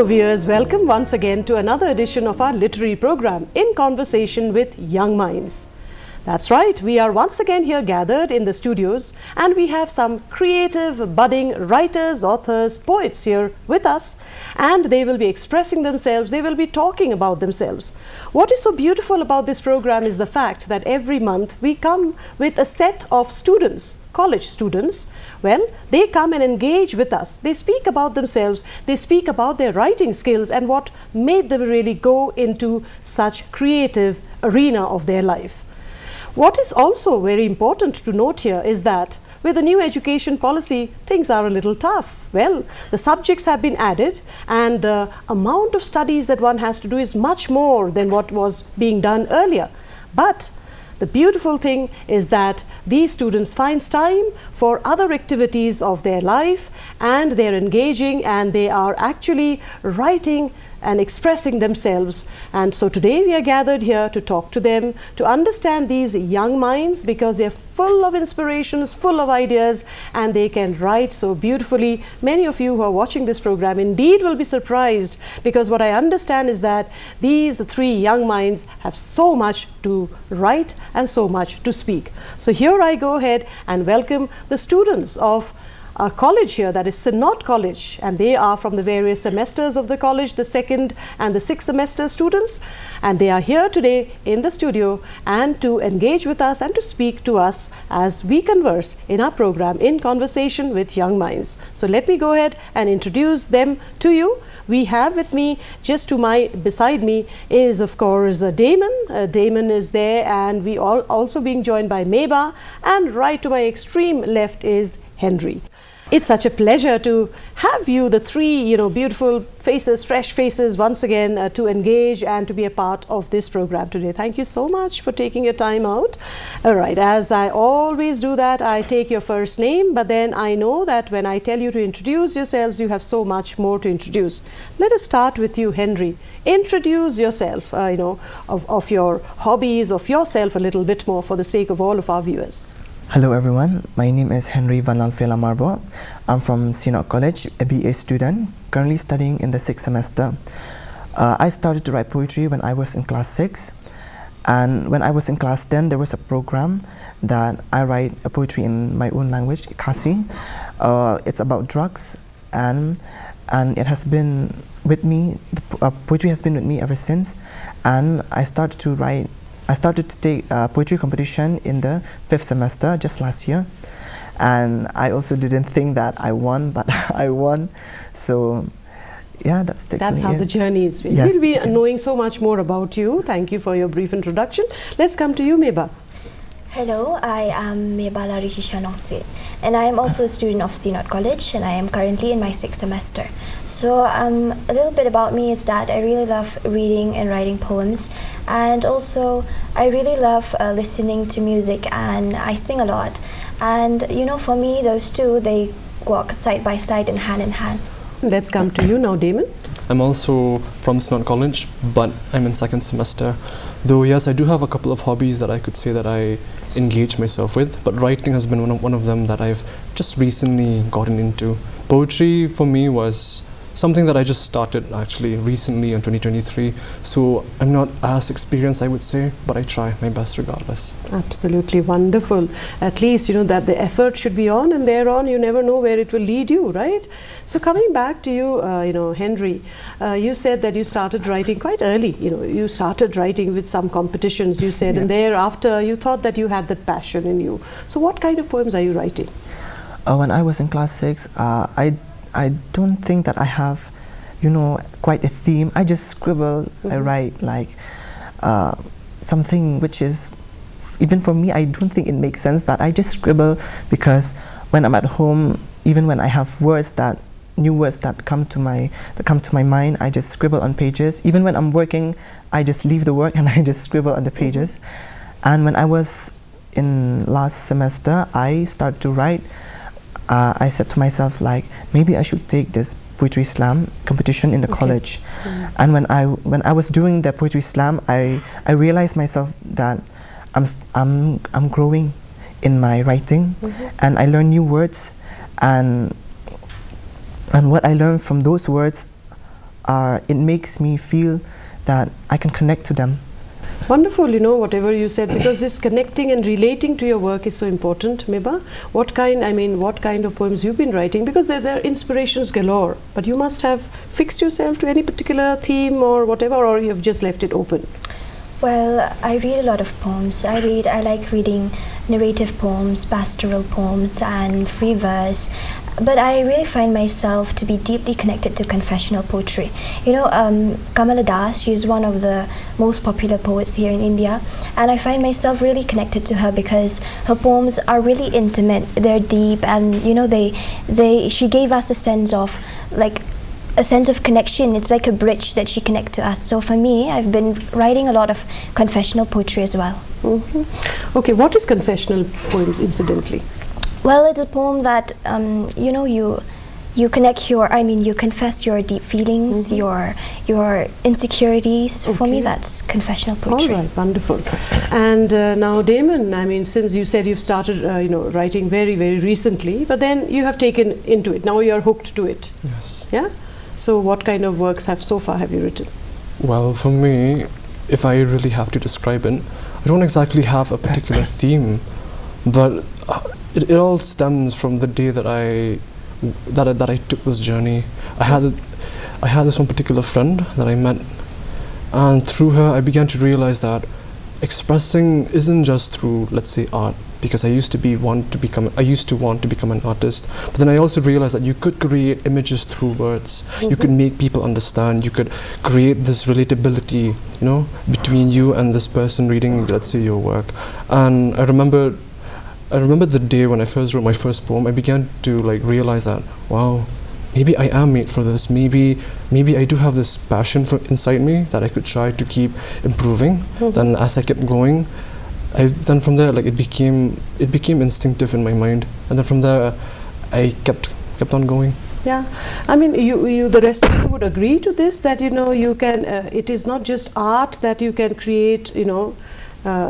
Hello viewers, welcome once again to another edition of our literary program, In Conversation with Young Minds. That's right, we are once again here gathered in the studios and we have some creative, budding writers, authors, poets here with us, and they will be expressing themselves, they will be talking about themselves. What is so beautiful about this program is the fact that every month we come with a set of students, college students. Well, they come and engage with us. They speak about themselves, they speak about their writing skills and what made them really go into such creative arena of their life. What is also very important to note here is that with the new education policy, things are a little tough. Well, the subjects have been added and the amount of studies that one has to do is much more than what was being done earlier. But the beautiful thing is that these students find time for other activities of their life and they're engaging and they are actually writing and expressing themselves. And so today we are gathered here to talk to them, to understand these young minds, because they're full of inspirations, full of ideas, and they can write so beautifully. Many of you who are watching this program indeed will be surprised, because what I understand is that these three young minds have so much to write and so much to speak. So here I go ahead and welcome the students of a college here, that is Synod College, and they are from the various semesters of the college, the 2nd and the 6th semester students, and they are here today in the studio and to engage with us and to speak to us as we converse in our program In Conversation with Young Minds. So let me go ahead and introduce them to you. We have with me, just beside me is of course Damon. Damon is there, and we are also being joined by Meba, and right to my extreme left is Henry. It's such a pleasure to have you, the three, beautiful faces, fresh faces, once again to engage and to be a part of this program today. Thank you so much for taking your time out. All right, as I always do that, I take your first name, but then I know that when I tell you to introduce yourselves, you have so much more to introduce. Let us start with you, Henry. Introduce yourself, of your hobbies, of yourself a little bit more for the sake of all of our viewers. Hello everyone, my name is Henry Van Alfela Marbo. I'm from Synod College, a BA student, currently studying in the 6th semester. I started to write poetry when I was in class 6, and when I was in class 10 there was a program that I write a poetry in my own language, Kasi. It's about drugs, and it has been with me, poetry has been with me ever since, and I started to take a poetry competition in the 5th semester just last year, and I also didn't think that I won, but I won. So yeah, that's how the journey is. Yes. We'll be knowing so much more about you. Thank you for your brief introduction. Let's come to you, Meba. Hello, I am Meba Larishishanongse, and I am also a student of Synod College, and I am currently in my 6th semester. So a little bit about me is that I really love reading and writing poems, and also I really love listening to music, and I sing a lot. And for me, those two, they walk side by side and hand in hand. Let's come to you now, Damon. I'm also from Synod College, but I'm in 2nd semester. Though yes, I do have a couple of hobbies that I could say that I engage myself with, but writing has been one of them that I've just recently gotten into. Poetry for me was something that I just started actually recently in 2023, so I'm not as experienced, I would say, but I try my best regardless. Absolutely wonderful. At least that the effort should be on, and thereon you never know where it will lead you, right? So coming back to you, Henry, you said that you started writing quite early. You started writing with some competitions, you said, and thereafter you thought that you had that passion in you. So what kind of poems are you writing? When I was in class 6, I don't think that I have, quite a theme. I just scribble. I write like something which is, even for me, I don't think it makes sense, but I just scribble because when I'm at home, even when I have new words that come to my mind, I just scribble on pages. Even when I'm working, I just leave the work and I just scribble on the pages. And when I was in last semester, I started to write. I said to myself, like, maybe I should take this poetry slam competition in the college. And when I was doing the poetry slam, I realized myself that I'm growing in my writing, and I learn new words, and what I learned from those words it makes me feel that I can connect to them. Wonderful, you know, whatever you said, because this connecting and relating to your work is so important. Meba, what kind of poems you've been writing? Because there are inspirations galore, but you must have fixed yourself to any particular theme or whatever, or you've just left it open. Well, I read a lot of poems. I like reading narrative poems, pastoral poems, and free verse. But I really find myself to be deeply connected to confessional poetry. You know, Kamala Das, she's one of the most popular poets here in India, and I find myself really connected to her because her poems are really intimate. They're deep, and you know, she gave us a sense of connection. It's like a bridge that she connects to us. So for me, I've been writing a lot of confessional poetry as well. Okay, what is confessional poems, incidentally? Well, it's a poem that you know, you confess your deep feelings, your insecurities. For me, that's confessional poetry. All right, wonderful. And now, Damon, I mean, since you said you've started, you know, writing very, very recently, but then you have taken into it. Now you're hooked to it. Yes. Yeah. So, what kind of works have you written? Well, for me, if I really have to describe it, I don't exactly have a particular theme, but it all stems from the day that I took this journey. I had this one particular friend that I met, and through her I began to realize that expressing isn't just through, let's say, art, because I used to want to become an artist, but then I also realized that you could create images through words. You could make people understand. You could create this relatability, you know, between you and this person reading, let's say, your work. And I remember the day when I first wrote my first poem. I began to realize that, wow, maybe I am made for this. Maybe I do have this passion inside me that I could try to keep improving. Then as I kept going, then from there, it became instinctive in my mind, and then from there I kept on going. Yeah, I mean, the rest of you would agree to this, that, you know, you can. It is not just art that you can create. You know,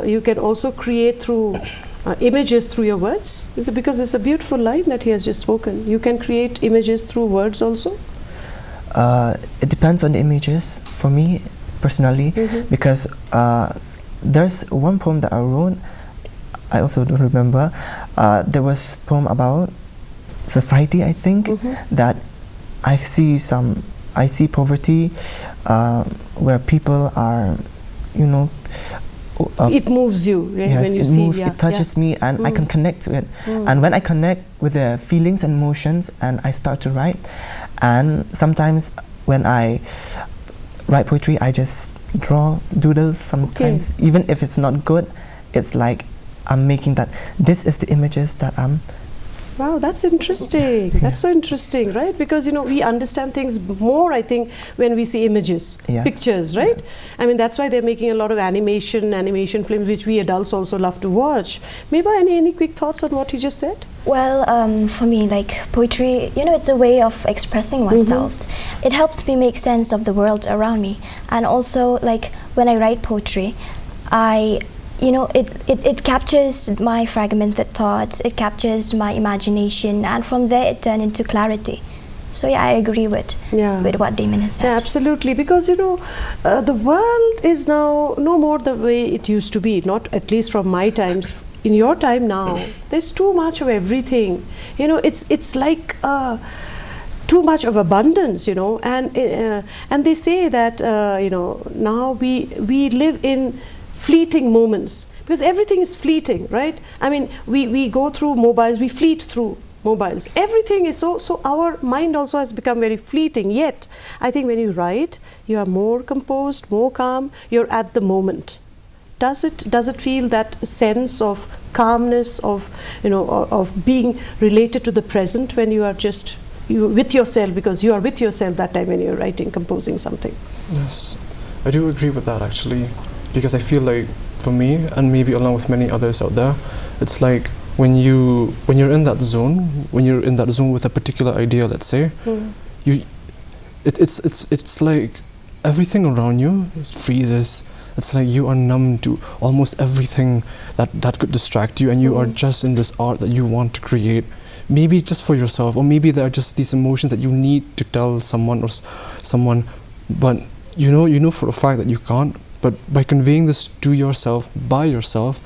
you can also create through images through your words. Because it's a beautiful line that he has just spoken. You can create images through words also. It depends on the images for me personally, because there's one poem that I wrote. I also don't remember. There was a poem about society, I think, that I see poverty, where people are, you know. It moves you, right? Yes, when you it see. moves, it touches me, and I can connect to it. And when I connect with the feelings and emotions, and I start to write, and sometimes when I write poetry, I just draw doodles sometimes. Even if it's not good, it's like I'm making that. This is the images that I'm. Wow, that's interesting. That's so interesting, right? Because, you know, we understand things more, I think, when we see images, pictures, right? Yes. I mean, that's why they're making a lot of animation films, which we adults also love to watch. Maybe any quick thoughts on what he just said? Well, for me, poetry, you know, it's a way of expressing oneself. It helps me make sense of the world around me. And also, when I write poetry, it captures my fragmented thoughts, it captures my imagination, and from there it turns into clarity. So yeah, I agree with what Damon has said. Yeah, absolutely, because, you know, the world is now no more the way it used to be, not at least from my times. In your time now, there's too much of everything. You know, it's like too much of abundance, you know, and they say that, you know, now we live in fleeting moments, because everything is fleeting, right? I mean, we go through mobiles, we fleet through mobiles. Everything is so our mind also has become very fleeting. Yet, I think when you write, you are more composed, more calm, you're at the moment. Does it feel that sense of calmness, of, you know, of being related to the present when you are just with yourself, because you are with yourself that time when you're writing, composing something? Yes, I do agree with that, actually, because I feel like for me, and maybe along with many others out there, it's like when you're in that zone, with a particular idea, let's say, it's like everything around you freezes. It's like you are numb to almost everything that could distract you, and you are just in this art that you want to create, maybe just for yourself, or maybe there are just these emotions that you need to tell someone but you know for a fact that you can't. But by conveying this to yourself, by yourself,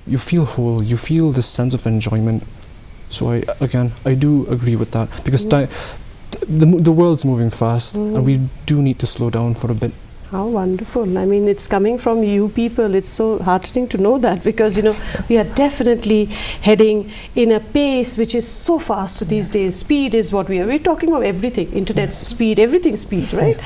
you feel whole, you feel this sense of enjoyment. So I do agree with that, because the world's moving fast, and we do need to slow down for a bit. How wonderful. I mean, it's coming from you people. It's so heartening to know that, because, you know, we are definitely heading in a pace which is so fast these days. Speed is what we're talking about everything. Internet speed, everything speed, right?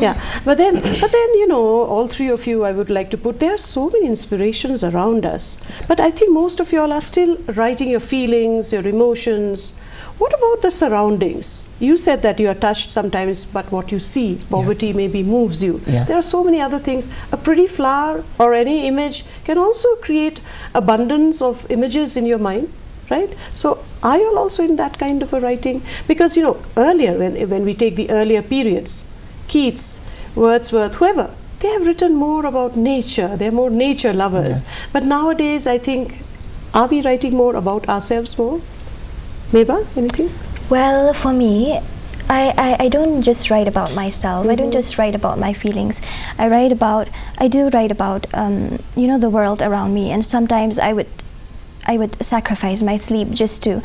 Yeah. But then, you know, all three of you, I would like to put, there are so many inspirations around us. But I think most of you all are still writing your feelings, your emotions. What about the surroundings? You said that you are touched sometimes, but what you see, poverty maybe moves you. Yes. There are so many other things. A pretty flower or any image can also create abundance of images in your mind, right? So are you all also in that kind of a writing? Because, you know, earlier, when we take the earlier periods, Keats, Wordsworth, whoever, they have written more about nature. They're more nature lovers. Yes. But nowadays, I think, are we writing more about ourselves more? Meba, anything? Well, for me, I don't just write about myself. I don't just write about my feelings. I do write about you know, the world around me, and sometimes I would sacrifice my sleep just to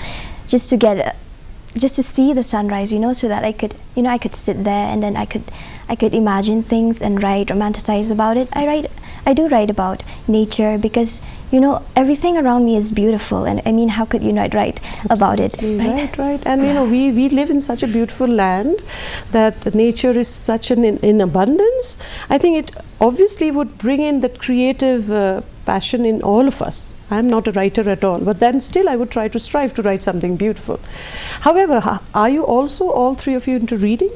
see the sunrise, you know, so that I could sit there, and then I could imagine things and romanticize about it. I do write about nature, because, you know, everything around me is beautiful, and I mean, how could you not write about it, right? Right. And you know, we live in such a beautiful land that nature is such in abundance. I think it obviously would bring in that creative passion in all of us. I'm not a writer at all, but then still I would try to strive to write something beautiful. However, are you also, all three of you, into reading?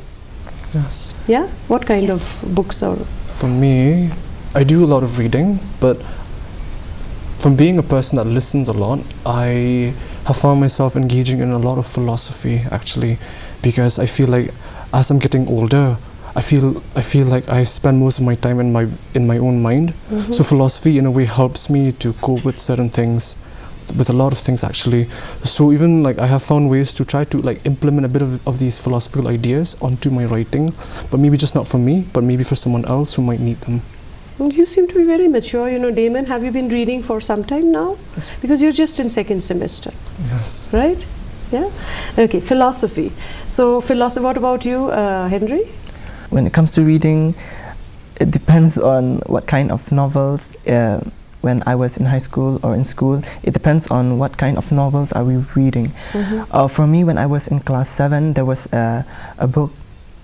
Yes. Yeah? What kind Yes. of books are? For me, I do a lot of reading, but from being a person that listens a lot, I have found myself engaging in a lot of philosophy, actually, because I feel like as I'm getting older, I feel like I spend most of my time in my own mind. So philosophy, in a way, helps me to cope with certain things, with a lot of things, actually. So even like I have found ways to try to like implement a bit of these philosophical ideas onto my writing, but maybe just not for me, but maybe for someone else who might need them. You seem to be very mature. You know, Damon, have you been reading for some time now? Because you're just in second semester. Yes. Right? Yeah? Okay, philosophy. So philosophy, what about you, Henry? When it comes to reading, it depends on what kind of novels. When I was in high school or in school, it depends on what kind of novels are we reading. For me, when I was in class 7, there was a book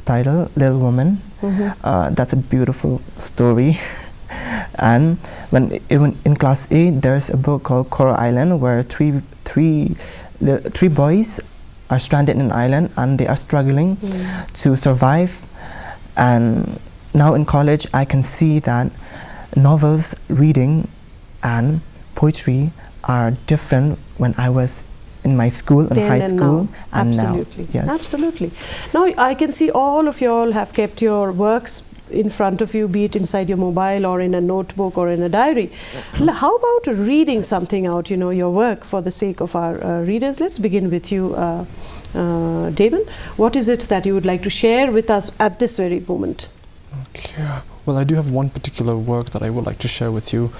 titled Little Woman. That's a beautiful story. And when in class 8, there's a book called Coral Island, where three boys are stranded in an island, and they are struggling to survive. And now in college, I can see that novels reading and poetry are different when I was in my school, in high school, and now. Yes. Absolutely. Now I can see all of you all have kept your works in front of you, be it inside your mobile or in a notebook or in a diary. How about reading something out, you know, your work, for the sake of our readers? Let's begin with you, Damon. What is it that you would like to share with us at this very moment? Okay. Well, I do have one particular work that I would like to share with you,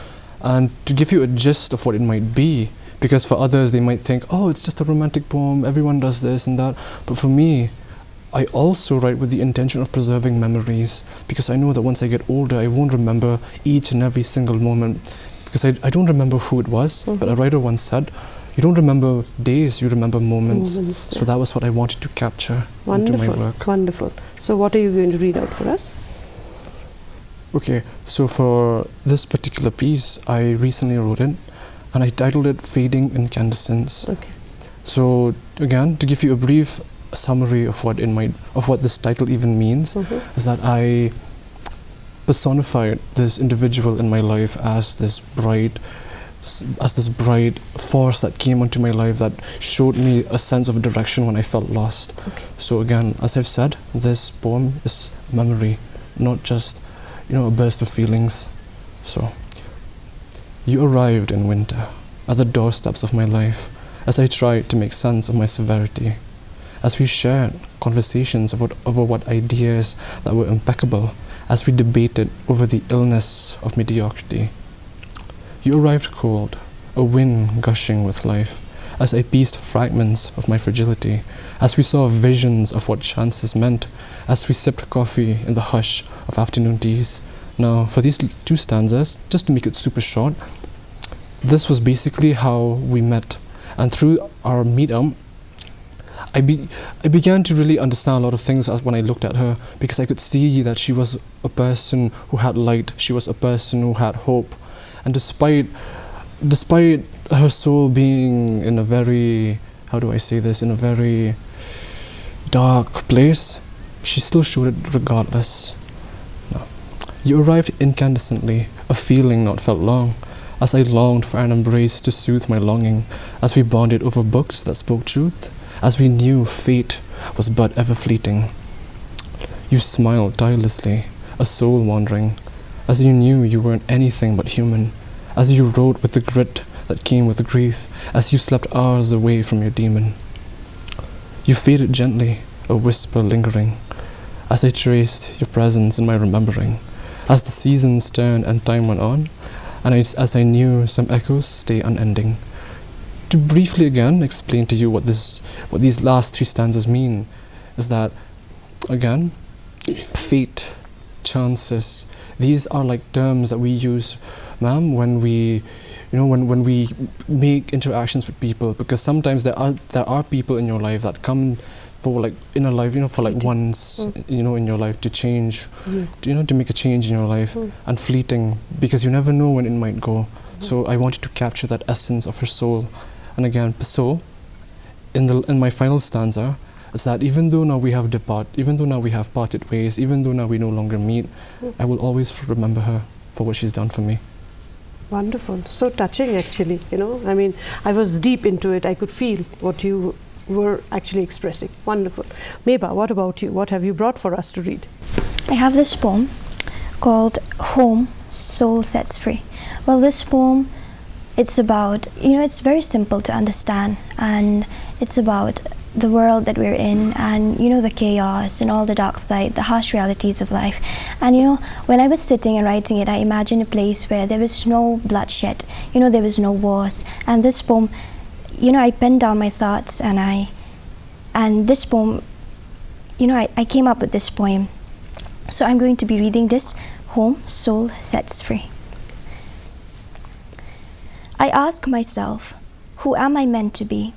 and to give you a gist of what it might be, because for others they might think, oh, it's just a romantic poem, everyone does this and that. But for me, I also write with the intention of preserving memories, because I know that once I get older, I won't remember each and every single moment, because I don't remember who it was, but a writer once said, you don't remember days, you remember moments. So that was what I wanted to capture into my work. Wonderful. So what are you going to read out for us? Okay, so for this particular piece, I recently wrote it, and I titled it Fading Incandescence. Okay. So again, to give you a brief summary of what this title even means, is that I personified this individual in my life as this bright force that came into my life, that showed me a sense of direction when I felt lost. Okay. So again, as I've said, this poem is memory, not just, you know, a burst of feelings. So, you arrived in winter at the doorsteps of my life as I tried to make sense of my severity. as we shared conversations over what ideas that were impeccable, as we debated over the illness of mediocrity. You arrived cold, a wind gushing with life, as I pieced fragments of my fragility, as we saw visions of what chances meant, as we sipped coffee in the hush of afternoon teas. Now, for these two stanzas, just to make it super short, this was basically how we met. And through our meetup, I began to really understand a lot of things when I looked at her, because I could see that she was a person who had light, she was a person who had hope. And despite her soul being in a very, how do I say this, in a very dark place, she still showed it regardless. No. You arrived incandescently, a feeling not felt long, as I longed for an embrace to soothe my longing, as we bonded over books that spoke truth, as we knew fate was but ever fleeting. You smiled tirelessly, a soul wandering, as you knew you weren't anything but human, as you wrote with the grit that came with grief, as you slept hours away from your demon. You faded gently, a whisper lingering, as I traced your presence in my remembering, as the seasons turned and time went on, and as I knew some echoes stay unending. To briefly again explain to you what these last three stanzas mean is that, again, fate, chances, these are like terms that we use, ma'am, when we when we make interactions with people, because sometimes there are people in your life that come for like in a life, for like once, in your life to change, to make a change in your life, and fleeting, because you never know when it might go. So I wanted to capture that essence of her soul. And again, so in my final stanza, it's that even though now we have parted ways, even though now we no longer meet, I will always remember her for what she's done for me. Wonderful, so touching actually, I mean, I was deep into it. I could feel what you were actually expressing. Wonderful. Meba, what about you? What have you brought for us to read? I have this poem called Home, Soul Sets Free. Well, this poem, it's about, it's very simple to understand, and it's about the world that we're in, and the chaos and all the dark side, the harsh realities of life. And when I was sitting and writing it, I imagined a place where there was no bloodshed, there was no wars. And this poem, I penned down my thoughts, and this poem, I came up with this poem. So I'm going to be reading this, Home, Soul Sets Free. I ask myself, who am I meant to be?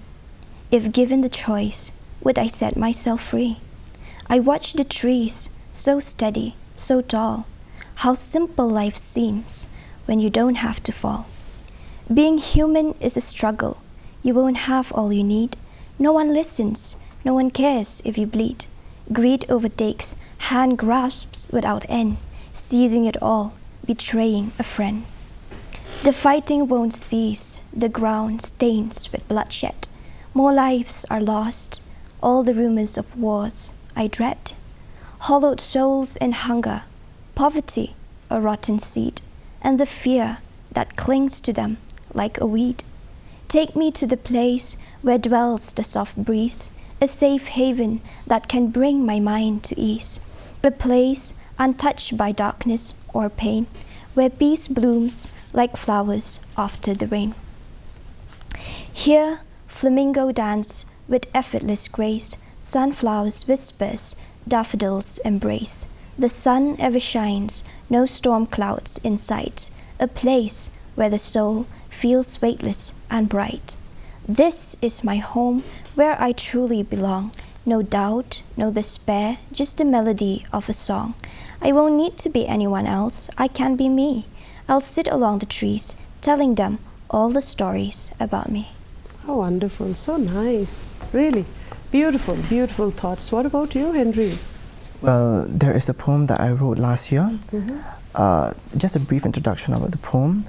If given the choice, would I set myself free? I watch the trees, so steady, so tall. How simple life seems when you don't have to fall. Being human is a struggle. You won't have all you need. No one listens, no one cares if you bleed. Greed overtakes, hand grasps without end, seizing it all, betraying a friend. The fighting won't cease, the ground stains with bloodshed. More lives are lost, all the rumors of wars I dread. Hollowed souls in hunger, poverty, a rotten seed, and the fear that clings to them like a weed. Take me to the place where dwells the soft breeze, a safe haven that can bring my mind to ease. A place untouched by darkness or pain, where peace blooms like flowers after the rain. Here, flamingo dance with effortless grace, sunflowers whispers, daffodils embrace. The sun ever shines, no storm clouds in sight, a place where the soul feels weightless and bright. This is my home where I truly belong. No doubt, no despair, just the melody of a song. I won't need to be anyone else, I can be me. I'll sit along the trees, telling them all the stories about me. Oh, wonderful. So nice. Really. Beautiful, beautiful thoughts. What about you, Henry? Well, there is a poem that I wrote last year. Just a brief introduction about the poem.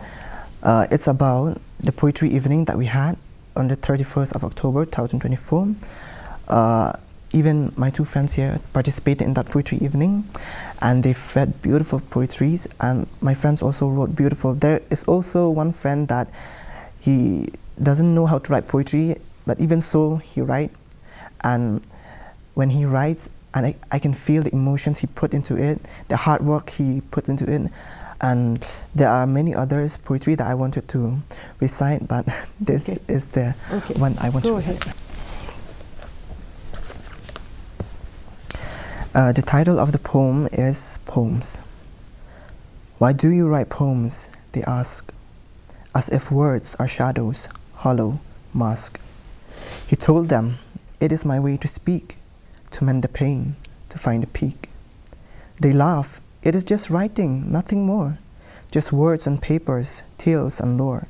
It's about the poetry evening that we had on the 31st of October 2024. Even my two friends here participated in that poetry evening, and they read beautiful poetries, and my friends also wrote beautiful. There is also one friend that he doesn't know how to write poetry, but even so he write, and when he writes, and I can feel the emotions he put into it, the hard work he put into it. And there are many others poetry that I wanted to recite, but this is the one I want to recite. The title of the poem is Poems. Why do you write poems, they ask, as if words are shadows, hollow, mask. He told them, it is my way to speak, to mend the pain, to find a peak. They laugh, it is just writing, nothing more, just words on papers, tales and lore.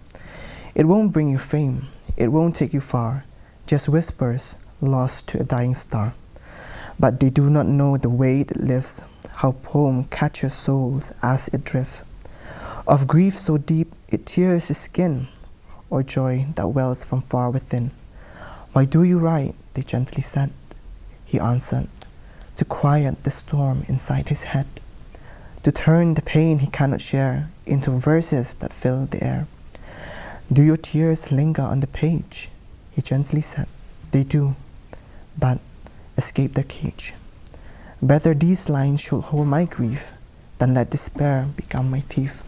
It won't bring you fame, it won't take you far, just whispers lost to a dying star. But they do not know the way it lifts, how poem catches souls as it drifts. Of grief so deep it tears the skin, or joy that wells from far within. Why do you write? They gently said. He answered, to quiet the storm inside his head, to turn the pain he cannot share into verses that fill the air. Do your tears linger on the page? He gently said, they do, but escape their cage. Better these lines should hold my grief than let despair become my thief.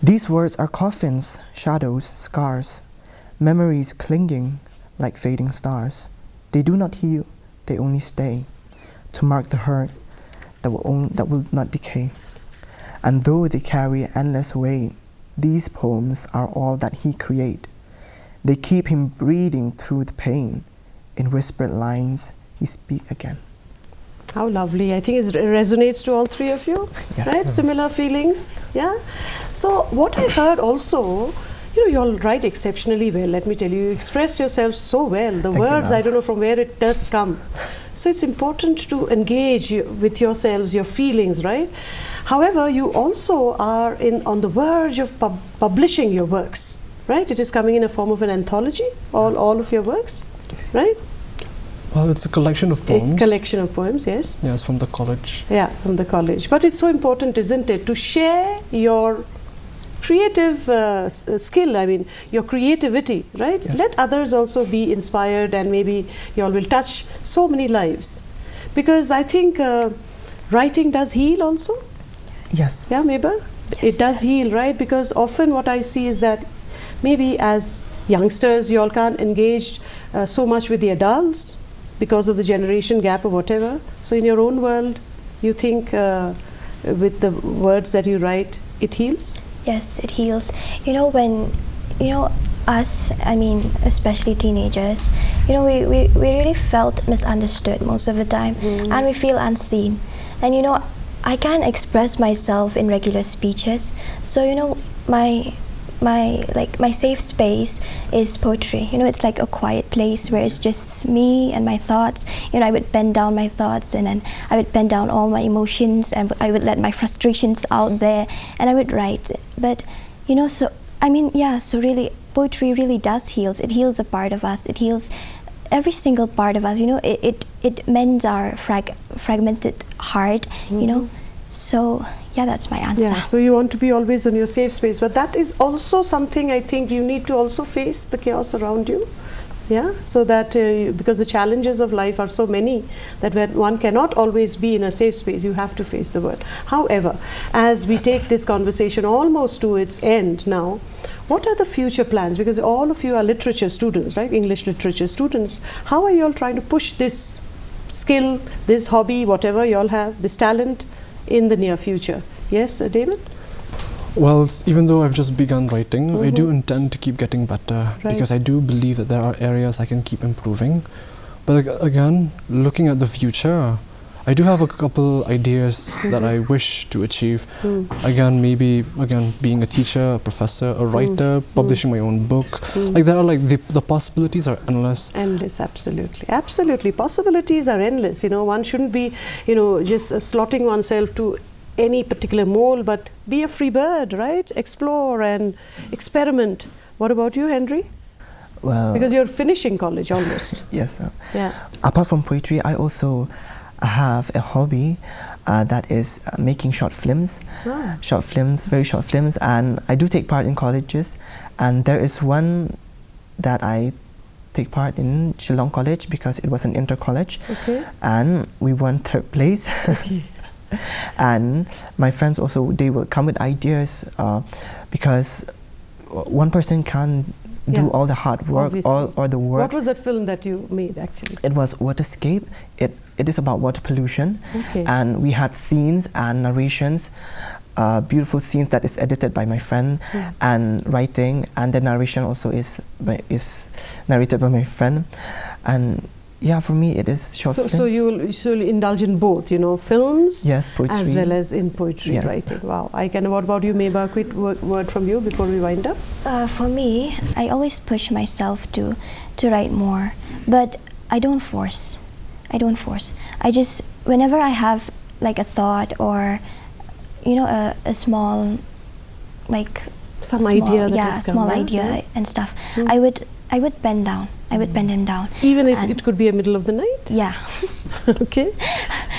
These words are coffins, shadows, scars, memories clinging like fading stars. They do not heal, they only stay to mark the hurt that will not decay. And though they carry endless weight, these poems are all that he created. They keep him breathing through the pain. In whispered lines, he speaks again. How lovely. I think it resonates to all three of you, yes. right? Similar feelings, yeah? So what I heard also, you all write exceptionally well, let me tell you. You express yourself so well. The Thank words, you, I don't know from where it does come. So it's important to engage with yourselves, your feelings, right? However, you also are on the verge of publishing your works, right? It is coming in a form of an anthology, all of your works, right? Well, it's a collection of poems. A collection of poems, yes. Yes, from the college. Yeah, from the college. But it's so important, isn't it, to share your creative skill, I mean, your creativity, right? Yes. Let others also be inspired, and maybe you all will touch so many lives. Because I think writing does heal also. Yes. Yeah, Meba? Yes, it does heal, right? Because often what I see is that maybe as youngsters, you all can't engage so much with the adults because of the generation gap or whatever. So in your own world, you think with the words that you write, it heals? Yes, it heals. When us, I mean, especially teenagers, we really felt misunderstood most of the time, and we feel unseen. And I can't express myself in regular speeches, so my safe space is poetry. It's like a quiet place where it's just me and my thoughts. I would pen down my thoughts, and then I would pen down all my emotions, and I would let my frustrations out there, and I would write. But so really poetry really does heals. It heals a part of us. It heals every single part of us. It mends our fragmented heart. So yeah, that's my answer. Yeah, so you want to be always on your safe space, but that is also something I think you need to also face the chaos around you. Yeah, so that because the challenges of life are so many that one cannot always be in a safe space, you have to face the world. However, as we take this conversation almost to its end now, what are the future plans? Because all of you are literature students, right? English literature students. How are you all trying to push this skill, this hobby, whatever you all have, this talent in the near future? Yes, David? Well, even though I've just begun writing, I do intend to keep getting better, because I do believe that there are areas I can keep improving. But again, looking at the future, I do have a couple ideas that I wish to achieve. Again, maybe being a teacher, a professor, a writer, publishing my own book. Like there are the possibilities are endless. Endless, absolutely. Absolutely. Possibilities are endless. One shouldn't be, just slotting oneself to any particular mold, but be a free bird, right? Explore and experiment. What about you, Henry? Well, because you're finishing college almost. Yes. Yeah. Apart from poetry, I also have a hobby that is making short films. Short films, very short films, and I do take part in colleges. And there is one that I take part in Shillong College because it was an inter-college. Okay. And we won 3rd place. Okay. And my friends also, they will come with ideas because one person can't do all the hard work or the work. What was that film that you made actually? It was Waterscape. It is about water pollution. Okay. And we had scenes and narrations, beautiful scenes that is edited by my friend, and writing, and the narration also is narrated by my friend. And yeah, for me it is short film. So you'll indulge in both, you know, films, yes, poetry, as well as in poetry writing. Wow. What about you, Meba? A quick word from you before we wind up. For me, I always push myself to write more, but I don't force. I just, whenever I have like a thought or, you know, a small, like some idea that has small come, idea and stuff, I would pen down. I would pen them down. Even if it could be a middle of the night? Yeah. Okay.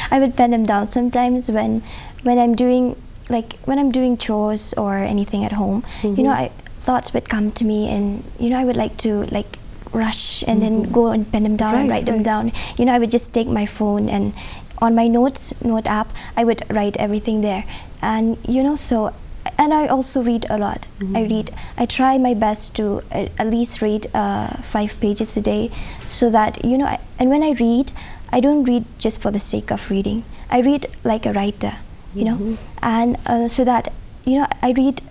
I would pen them down. Sometimes when I'm doing chores or anything at home, you know, thoughts would come to me, and you know, I would like to rush and then go and pen them down and write them down. You know, I would just take my phone and on my note app, I would write everything there. And you know, so, and I also read a lot. I try my best to at least read 5 pages a day, so that, you know, and when I read, I don't read just for the sake of reading. I read like a writer, you know, and so that, you know, I read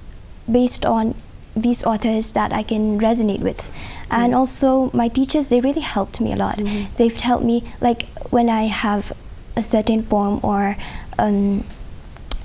based on these authors that I can resonate with. And also my teachers, they really helped me a lot. They've helped me, like when I have a certain poem or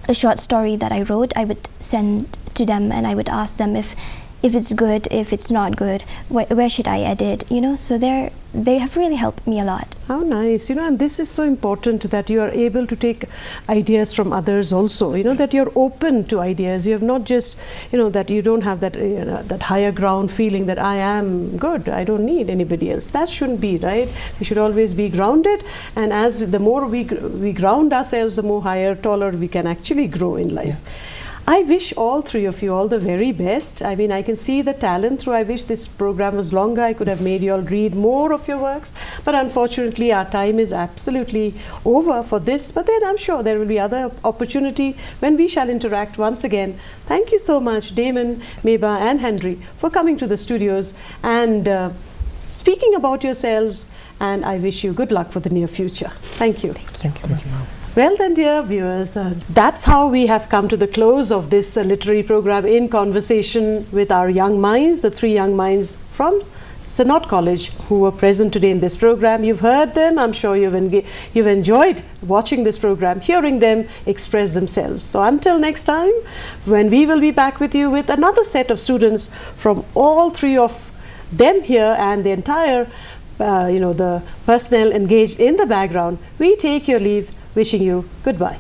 a short story that I wrote, I would send to them and I would ask them if it's good, if it's not good, where should I edit, you know. So they have really helped me a lot. How nice, you know, and this is so important that you are able to take ideas from others also, you know, that you're open to ideas. You have not just, you know, that you don't have that that higher ground feeling that I am good, I don't need anybody else. That shouldn't be, right? We should always be grounded, and as the more we ground ourselves, the more higher, taller we can actually grow in life. Yes. I wish all 3 of you all the very best. I mean, I can see the talent through. I wish this program was longer. I could have made you all read more of your works. But unfortunately, our time is absolutely over for this. But then I'm sure there will be other opportunity when we shall interact once again. Thank you so much, Damon, Meba and Henry, for coming to the studios and speaking about yourselves. And I wish you good luck for the near future. Thank you. Thank you. Well then, dear viewers, that's how we have come to the close of this literary program in conversation with our young minds, the 3 young minds from Synod College who were present today in this program. You've heard them. I'm sure you've enjoyed watching this program, hearing them express themselves. So until next time, when we will be back with you with another set of students from all 3 of them here and the entire, you know, the personnel engaged in the background, we take your leave, wishing you goodbye.